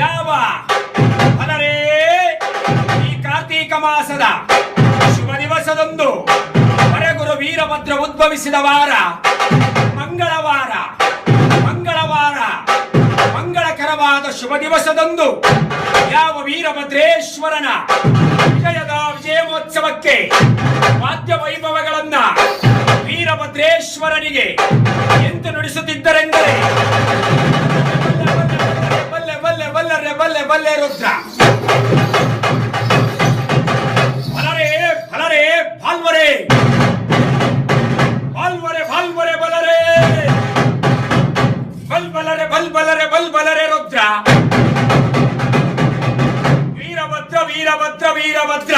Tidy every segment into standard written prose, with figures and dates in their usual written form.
ಯಾವ ಅದರೆ ಈ ಕಾರ್ತೀಕ ಮಾಸದ ಶುಭ ದಿವಸದಂದು ವರಗುರು ವೀರಭದ್ರ ಉದ್ಭವಿಸಿದ ವಾರ ಮಂಗಳವಾರ. ಮಂಗಳಕರವಾದ ಶುಭ ದಿವಸದಂದು ಯಾವ ವೀರಭದ್ರೇಶ್ವರನ ವಿಜಯದ ವಿಜಯೋತ್ಸವಕ್ಕೆ ವಾದ್ಯ ವೈಭವಗಳನ್ನ ವೀರಭದ್ರೇಶ್ವರನಿಗೆ ಎಂದು ನುಡಿಸುತ್ತಿದ್ದರೆಂದರೆ ಬಲ್ಲೆ ಬಲ್ಲೆ ಬಲ್ಲರೆ ಬಲ್ಲೆ ಬಲ್ಲೆ ರುದ್ರ ಬಲರೆ ಬಲರೆ ಬಾಲ್ವರೆ ಬಾಲ್ವರೆ ಬಾಲ್ವರೆ ಬಲರೆ ಬಲ್ಬಲರೆ ಬಲ್ಬಲರೆ ಬಲ್ಬಲರೆ ರುದ್ರ ವೀರಭದ್ರ ವೀರಭದ್ರ ವೀರಭದ್ರ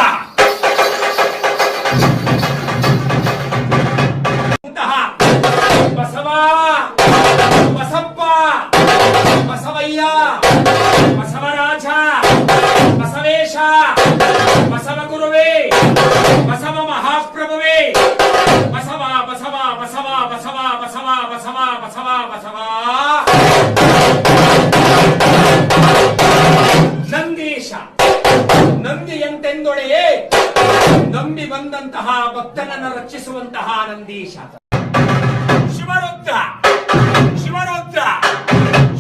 ಬಸವ ಬಸಪ್ಪ ಬಸವಯ್ಯ ಬಸವರಾಜ ಬಸವೇಶ ಬಸವ ಗುರುವೇ ಬಸವ ಮಹಾಪ್ರಭುವೇ ಬಸವ ಬಸವ ಬಸವ ಬಸವ ಬಸವ ಬಸವ ಬಸವ ಬಸವ ನಂದೀಶ ನಂದಿಯಂತೆಂದೊಡೆಯೇ ನಂಬಿ ಬಂದಂತಹ ಭಕ್ತನನ್ನು ರಕ್ಷಿಸುವಂತಹ ನಂದೀಶ. ಶಿವರುದ್ರ ಶಿವರುದ್ರ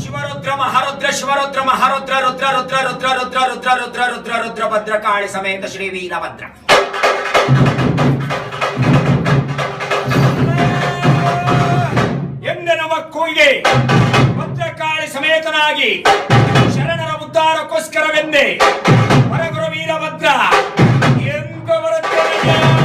ಶಿವರುದ್ರ ಮಹಾರುದ್ರ ಶಿವರುದ್ರ ಮಹಾರುದ್ರ ರುದ್ರ ರುದ್ರ ರುದ್ರ ರುದ್ರ ರುದ್ರ ರುದ್ರ ರುದ್ರ ರುದ್ರ ಭದ್ರಕಾಳಿ ಸಮೇತ ಶ್ರೀ ವೀರಭದ್ರ. ಎಂದೆನವ ಕೂಯಿಗೆ ಭದ್ರಕಾಳಿ ಸಮೇತನಾಗಿ ಶರಣರ ಉದ್ಧಾರಕ್ಕೋಸ್ಕರವೆಂದೇ ವರಗುರು ವೀರಭದ್ರ ಎಂದು ಬರುತ್ತೇನೆ.